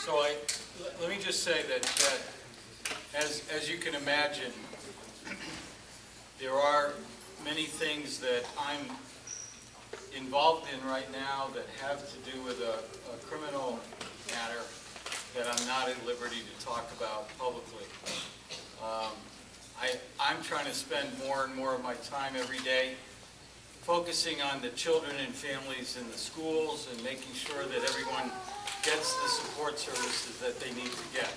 So let me just say that as you can imagine, there are many things that I'm involved in right now that have to do with a criminal matter that I'm not at liberty to talk about publicly. I'm trying to spend more and more of my time every day focusing on the children and families in the schools and making sure that everyone gets the support services that they need to get.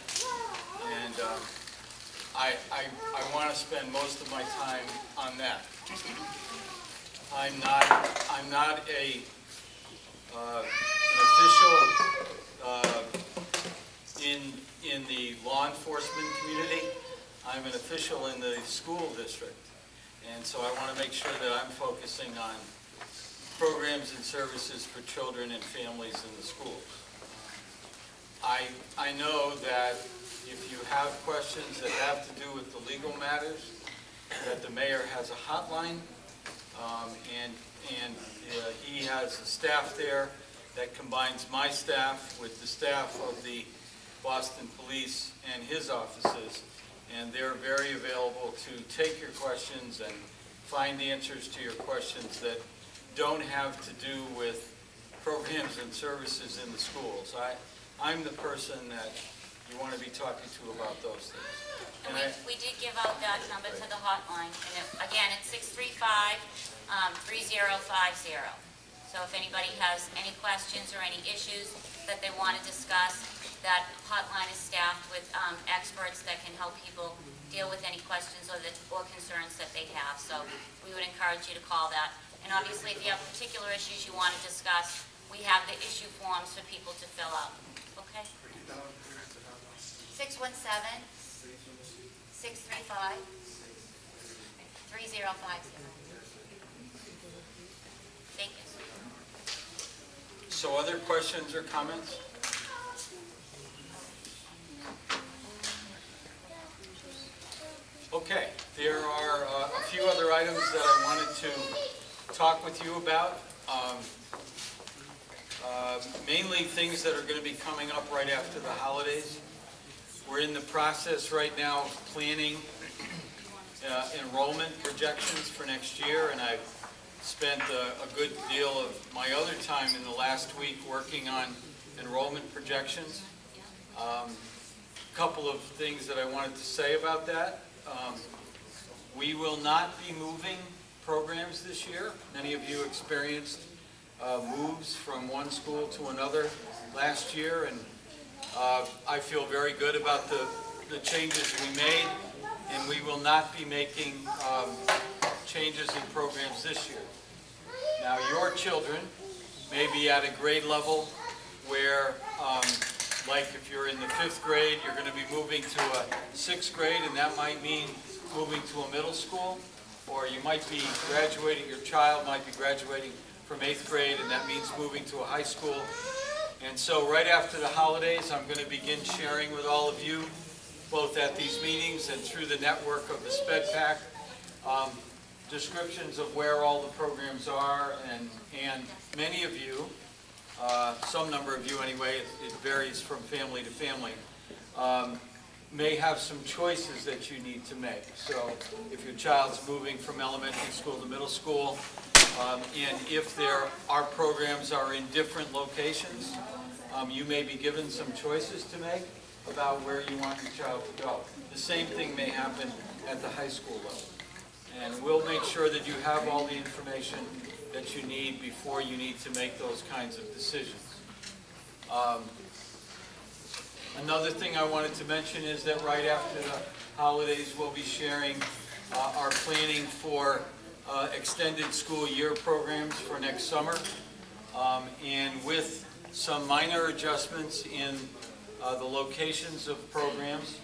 And I want to spend most of my time on that. I'm not an official in the law enforcement community. I'm an official in the school district. And so I want to make sure that I'm focusing on programs and services for children and families in the schools. I know that if you have questions that have to do with the legal matters, that the mayor has a hotline, and he has a staff there that combines my staff with the staff of the Boston Police and his offices, and they're very available to take your questions and find answers to your questions that don't have to do with programs and services in the schools. I'm the person that you want to be talking to about those things. And we did give out that number to the hotline, and again, it's 635-3050. So if anybody has any questions or any issues that they want to discuss, that hotline is staffed with experts that can help people deal with any questions or concerns that they have. So we would encourage you to call that. And obviously, if you have particular issues you want to discuss, we have the issue forms for people to fill out. Okay? 617-635-3050. Thank you. So other questions or comments? Okay, there are a few other items that I wanted to talk with you about. Mainly things that are going to be coming up right after the holidays. We're in the process right now of planning enrollment projections for next year, and I've spent a good deal of my other time in the last week working on enrollment projections. A couple of things that I wanted to say about that. We will not be moving programs this year. Many of you experienced moves from one school to another last year, and I feel very good about the changes we made, and we will not be making changes in programs this year. Now, your children may be at a grade level where, like if you're in the 5th grade, you're going to be moving to a 6th grade, and that might mean moving to a middle school, or you might be graduating, your child might be graduating from 8th grade, and that means moving to a high school. And so right after the holidays, I'm going to begin sharing with all of you, both at these meetings and through the network of the SpedPac, descriptions of where all the programs are, and many of you, some number of you anyway, it varies from family to family, may have some choices that you need to make. So if your child's moving from elementary school to middle school, and if our programs are in different locations, you may be given some choices to make about where you want your child to go. The same thing may happen at the high school level. And we'll make sure that you have all the information that you need before you need to make those kinds of decisions. Another thing I wanted to mention is that right after the holidays, we'll be sharing our planning for extended school year programs for next summer, and with some minor adjustments in the locations of programs.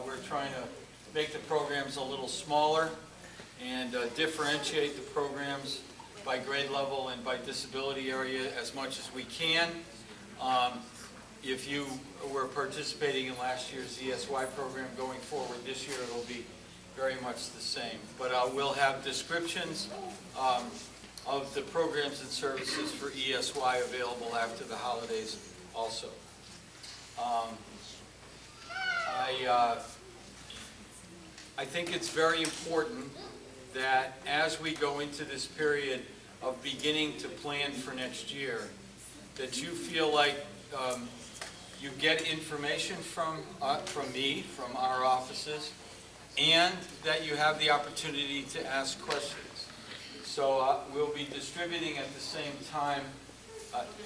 We're trying to make the programs a little smaller and differentiate the programs by grade level and by disability area as much as we can. If you were participating in last year's ESY program going forward this year, it'll be very much the same. But we'll have descriptions of the programs and services for ESY available after the holidays also. I think it's very important that as we go into this period of beginning to plan for next year, that you feel like you get information from me, from our offices, and that you have the opportunity to ask questions. So we'll be distributing at the same time,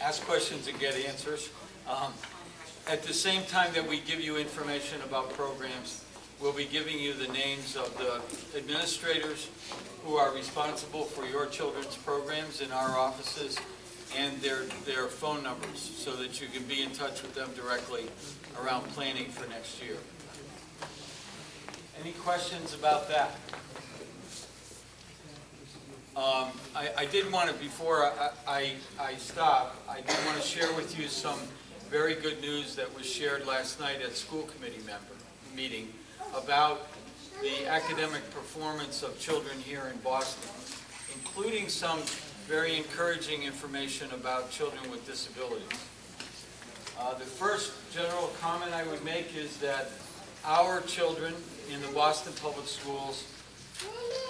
ask questions and get answers. At the same time that we give you information about programs, we'll be giving you the names of the administrators who are responsible for your children's programs in our offices and their phone numbers so that you can be in touch with them directly around planning for next year. Any questions about that? I did want to, before I stop, I did want to share with you some very good news that was shared last night at school committee meeting about the academic performance of children here in Boston, including some very encouraging information about children with disabilities. The first general comment I would make is that our children in the Boston Public Schools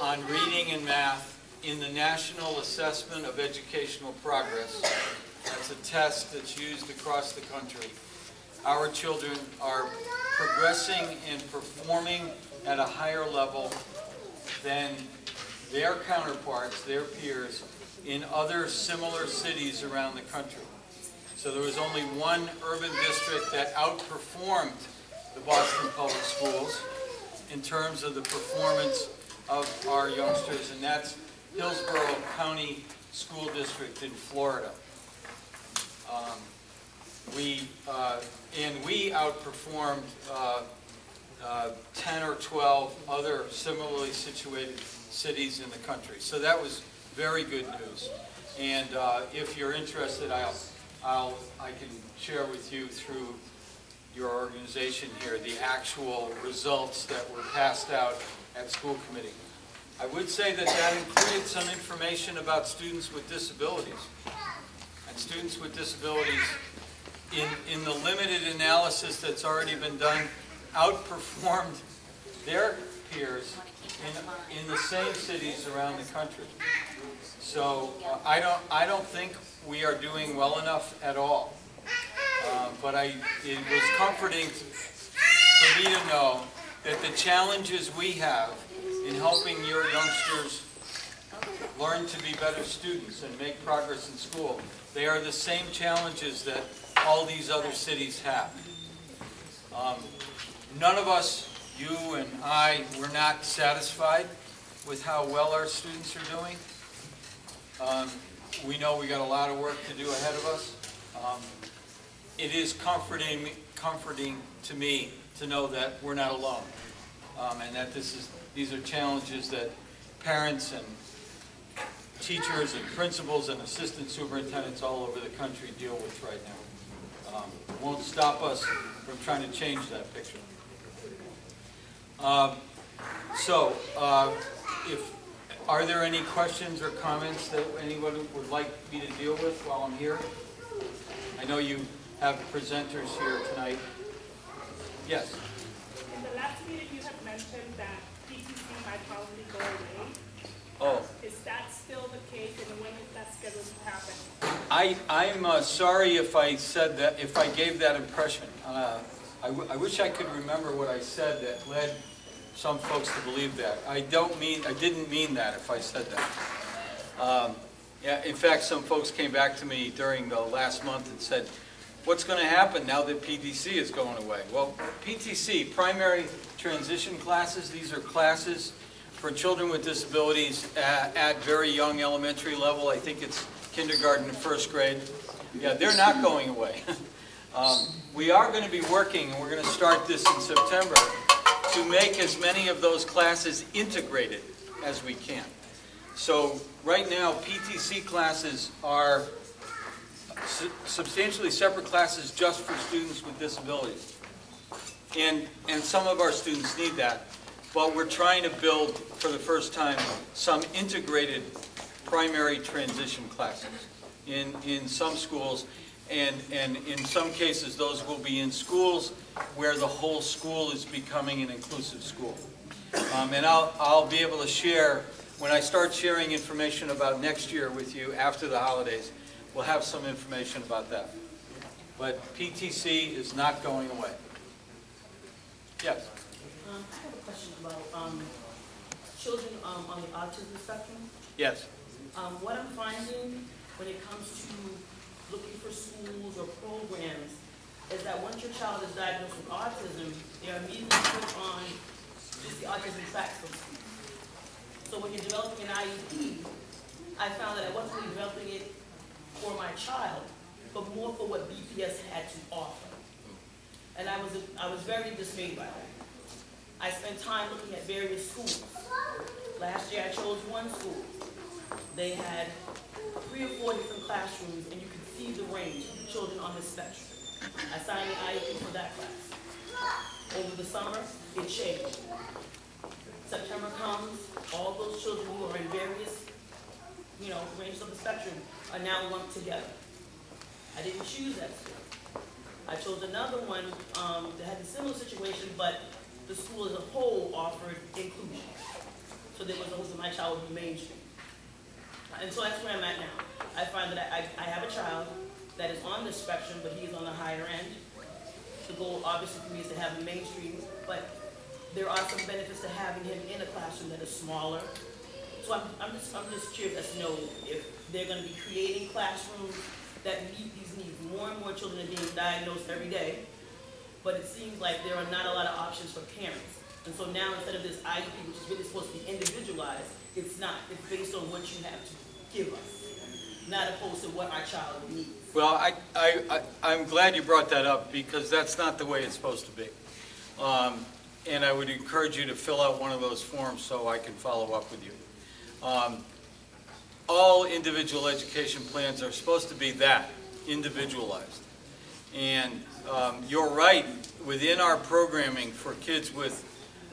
on reading and math in the National Assessment of Educational Progress, that's a test that's used across the country, our children are progressing and performing at a higher level than their counterparts, their peers, in other similar cities around the country. So there was only one urban district that outperformed the Boston Public Schools in terms of the performance of our youngsters, and that's Hillsborough County School District in Florida. We outperformed 10 or 12 other similarly situated cities in the country. So that was very good news. And if you're interested, I can share with you through your organization here the actual results that were passed out at school committee. I would say that that included some information about students with disabilities. And students with disabilities, in the limited analysis that's already been done, outperformed their peers in the same cities around the country. So I don't think we are doing well enough at all. But it was comforting for me to know that the challenges we have in helping your youngsters learn to be better students and make progress in school, they are the same challenges that all these other cities have. None of us, you and I, were not satisfied with how well our students are doing. We know we got a lot of work to do ahead of us. It is comforting to me to know that we're not alone, and that these are challenges that parents and teachers and principals and assistant superintendents all over the country deal with right now. It won't stop us from trying to change that picture. Are there any questions or comments that anyone would like me to deal with while I'm here? I know you have presenters here tonight. Yes? In the last meeting you had mentioned that PTC might probably go away. Oh. Is that still the case, and when is that scheduled to happen? I'm sorry if I said that, if I gave that impression. I wish I could remember what I said that led some folks to believe that. I didn't mean that if I said that. Yeah, in fact, some folks came back to me during the last month and said, what's going to happen now that PTC is going away? Well, PTC, primary transition classes, these are classes for children with disabilities at very young elementary level. I think it's kindergarten and first grade. Yeah, they're not going away. We are going to be working, and we're going to start this in September, to make as many of those classes integrated as we can. So right now, PTC classes are substantially separate classes just for students with disabilities. And some of our students need that. But we're trying to build, for the first time, some integrated primary transition classes in some schools. And in some cases, those will be in schools where the whole school is becoming an inclusive school. And I'll be able to share, when I start sharing information about next year with you after the holidays, we'll have some information about that. But PTC is not going away. Yes? I have a question about children on the autism spectrum. Yes. What I'm finding when it comes to looking for schools or programs is that once your child is diagnosed with autism, they are immediately put on just the autism spectrum. So when you're developing an IEP, I found that I wasn't really developing it for my child, but more for what BPS had to offer. And I was very dismayed by that. I spent time looking at various schools. Last year I chose one school. They had 3 or 4 different classrooms, and you could see the range of the children on the spectrum. I signed an IEP for that class. Over the summer, it changed. September comes, all those children who are in various, ranges of the spectrum are now lumped together. I didn't choose that school. I chose another one that had a similar situation, but the school as a whole offered inclusion. So there was a hope that my child would be mainstream. And so that's where I'm at now. I find that I have a child that is on the spectrum, but he is on the higher end. The goal, obviously, for me is to have him mainstream, but there are some benefits to having him in a classroom that is smaller. So I'm just curious as to know if they're going to be creating classrooms that meet these needs. More and more children are being diagnosed every day, but it seems like there are not a lot of options for parents. And so now, instead of this IEP, which is really supposed to be individualized, it's not. It's based on what you have to give us, not opposed to what our child needs. Well, I'm glad you brought that up, because that's not the way it's supposed to be. And I would encourage you to fill out one of those forms so I can follow up with you. All individual education plans are supposed to be that, individualized. And you're right, within our programming for kids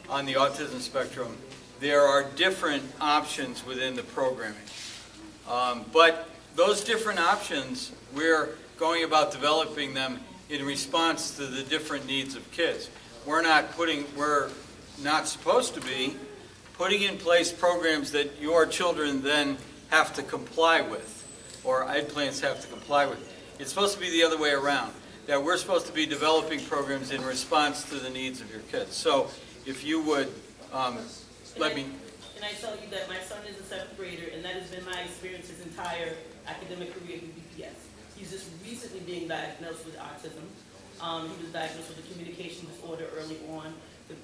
on the autism spectrum, there are different options within the programming. But those different options, we're going about developing them in response to the different needs of kids. We're not supposed to be putting in place programs that your children then have to comply with, or ed plans have to comply with. It's supposed to be the other way around, that we're supposed to be developing programs in response to the needs of your kids. So if you would let me... Can I tell you that my son is a 7th grader, and that has been my experience his entire academic career through BPS. He's just recently being diagnosed with autism. He was diagnosed with a communication disorder early on. The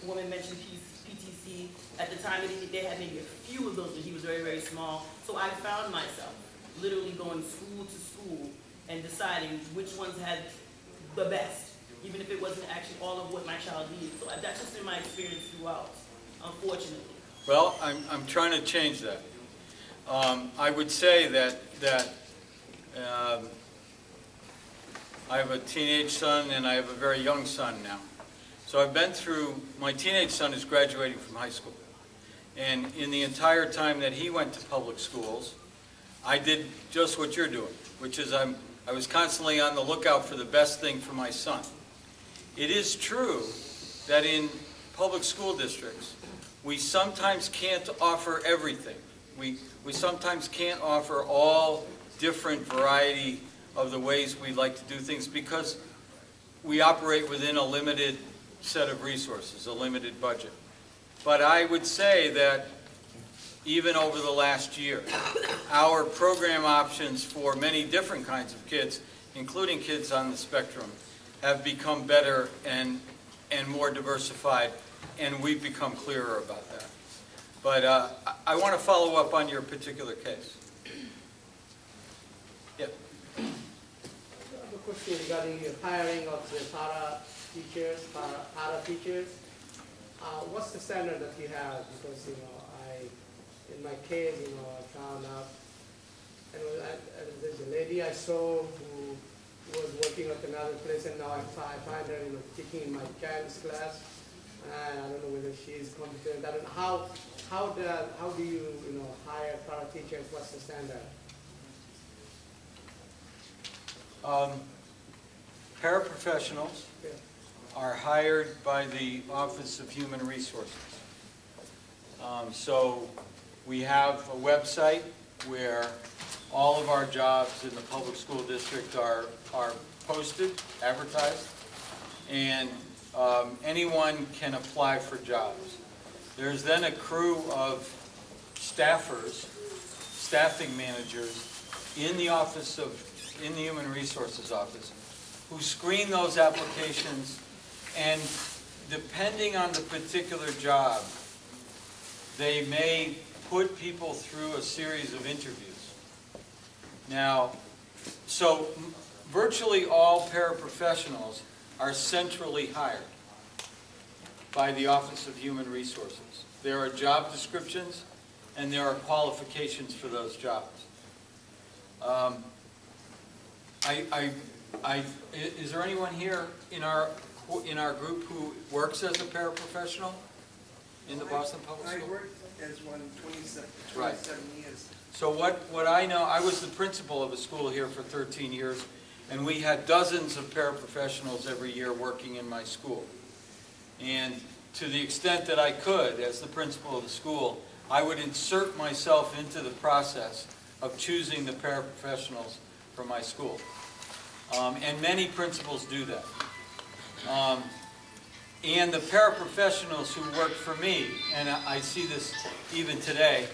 woman mentioned PTC. At the time, they had maybe a few of those when he was very, very small. So I found myself literally going school to school and deciding which ones had the best, even if it wasn't actually all of what my child needed. So that's just been my experience throughout, unfortunately. Well, I'm trying to change that. I would say that I have a teenage son and I have a very young son now. So I've been through, my teenage son is graduating from high school. And in the entire time that he went to public schools, I did just what you're doing, which is I was constantly on the lookout for the best thing for my son. It is true that in public school districts, we sometimes can't offer everything. We sometimes can't offer all different variety of the ways we like to do things because we operate within a limited set of resources, a limited budget. But I would say that even over the last year, our program options for many different kinds of kids, including kids on the spectrum, have become better and more diversified, and we've become clearer about that. But I want to follow up on your particular case. Yeah. I have a question regarding the hiring of the para teachers. What's the standard that you have? Because in my case, I found out, and there's a lady I saw who was working at another place, and now I find her, teaching in my child's class. And I don't know whether she is competent. I don't know how do you hire para teachers? What's the standard? Paraprofessionals Yeah. are hired by the Office of Human Resources. So we have a website where all of our jobs in the public school district are posted, advertised, and anyone can apply for jobs. There's then a crew of staffers, staffing managers in the Human Resources Office who screen those applications, and depending on the particular job, they may put people through a series of interviews. Now, so virtually all paraprofessionals are centrally hired by the Office of Human Resources. There are job descriptions and there are qualifications for those jobs. Is there anyone here in our group who works as a paraprofessional in the Boston Public School? I worked as one 27 Right. years. So what I know, I was the principal of a school here for 13 years, and we had dozens of paraprofessionals every year working in my school. And to the extent that I could, as the principal of the school, I would insert myself into the process of choosing the paraprofessionals for my school. And many principals do that. And the paraprofessionals who work for me, and I see this even today,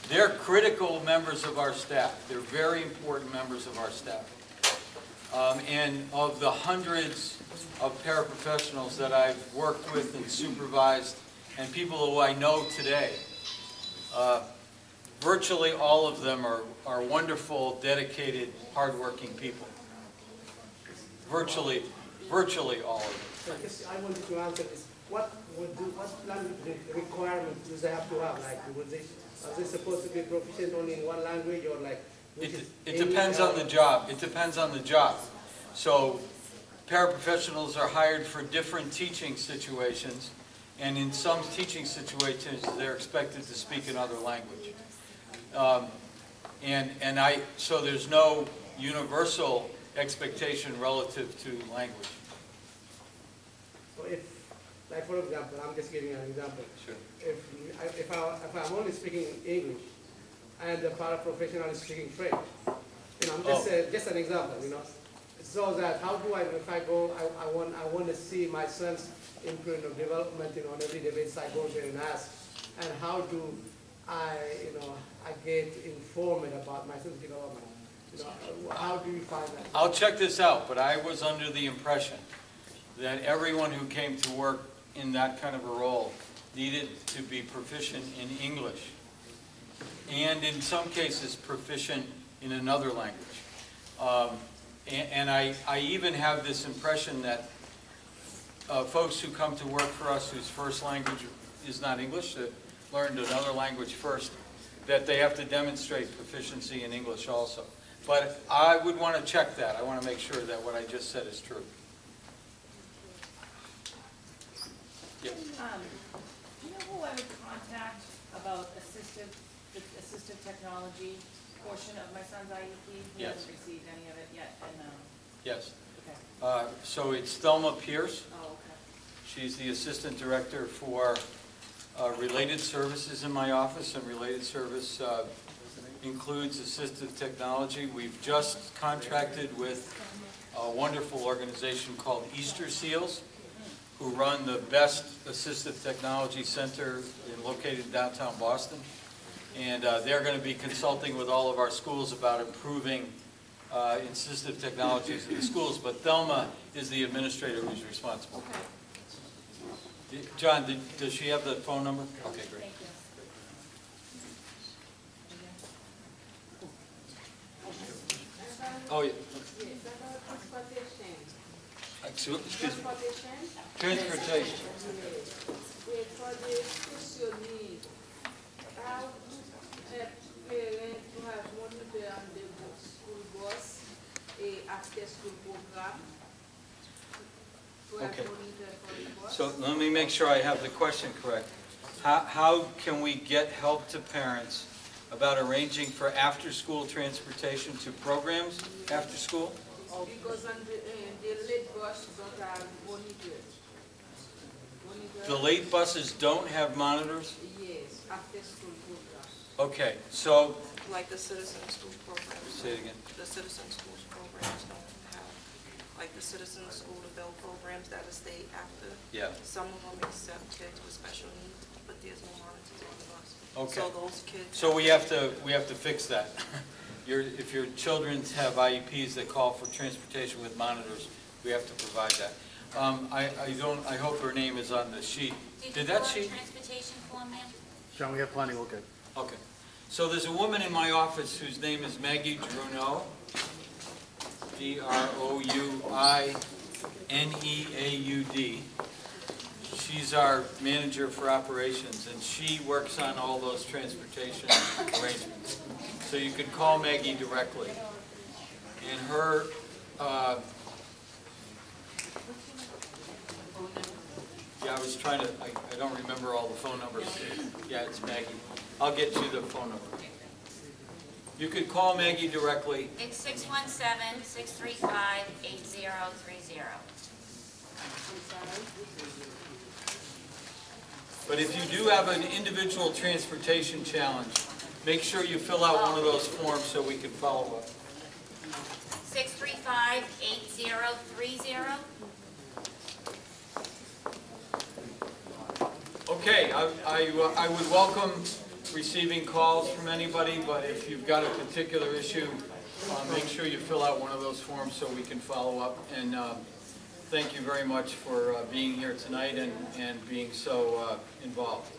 they're critical members of our staff. They're very important members of our staff. And of the hundreds of paraprofessionals that I've worked with and supervised, and people who I know today, virtually all of them are wonderful, dedicated, hardworking people. Virtually all of them. So I guess I wanted to answer this. What language requirements do they have to have? Like, are they supposed to be proficient only in one language, or like? It depends on the job. It depends on the job. So paraprofessionals are hired for different teaching situations, and in some teaching situations, they're expected to speak another language. So there's no universal expectation relative to language. So if, like for example, I'm just giving an example. Sure. If I'm only speaking English and the paraprofessional is speaking French, I'm just an example, So that how do if I go, I want to see my son's imprint of development, on every debate I go there and ask, and how do I get informed about my son's development? How do you find that? I'll check this out, but I was under the impression that everyone who came to work in that kind of a role needed to be proficient in English, and in some cases proficient in another language. And I even have this impression that folks who come to work for us whose first language is not English, that learned another language first, that they have to demonstrate proficiency in English also. But I would want to check that. I want to make sure that what I just said is true. Yeah. Do you know who I would contact about the assistive technology portion of my son's IEP? He Yes. hasn't received any of it yet, and, Yes. okay. So it's Thelma Pierce. Oh, okay. She's the assistant director for related services in my office, and related service includes assistive technology. We've just contracted with a wonderful organization called Easter Seals, who run the best assistive technology center located in downtown Boston. And they're going to be consulting with all of our schools about improving assistive technologies in the schools. But Thelma is the administrator who's responsible. Okay. John, does she have the phone number? Okay, great. Thank you. Oh, yeah. Excuse me. Transportation. For the special needs, how help parents to have monitor on the school bus, after school program? To have Okay. monitor for the bus? So let me make sure I have the question correct. How can we get help to parents about arranging for after-school transportation to programs after school? Because on the late bus don't have monitor. The late buses don't have monitors? Yes, after school program. Okay, so, Like the citizen school programs. say it again. The citizen schools programs don't have, like the citizen school to bill programs that are stay after. Yeah, Some of them accept kids with special needs, but there's no monitors on the bus. okay. So those kids. So we have to fix that. If your children have IEPs that call for transportation with monitors, we have to provide that. I hope her name is on the sheet. Did that sheet? Transportation form, ma'am? John, we have plenty, we're good. Okay. So there's a woman in my office whose name is Maggie Druneau, Druineaud. She's our manager for operations, and she works on all those transportation arrangements. So you could call Maggie directly. And her, yeah, I was trying to, I don't remember all the phone numbers. Yeah, it's Maggie. I'll get you the phone number. You could call Maggie directly. It's 617-635-8030. But if you do have an individual transportation challenge, make sure you fill out one of those forms so we can follow up. 635-8030. Okay, I would welcome receiving calls from anybody, but if you've got a particular issue, make sure you fill out one of those forms so we can follow up. And thank you very much for being here tonight and being so involved.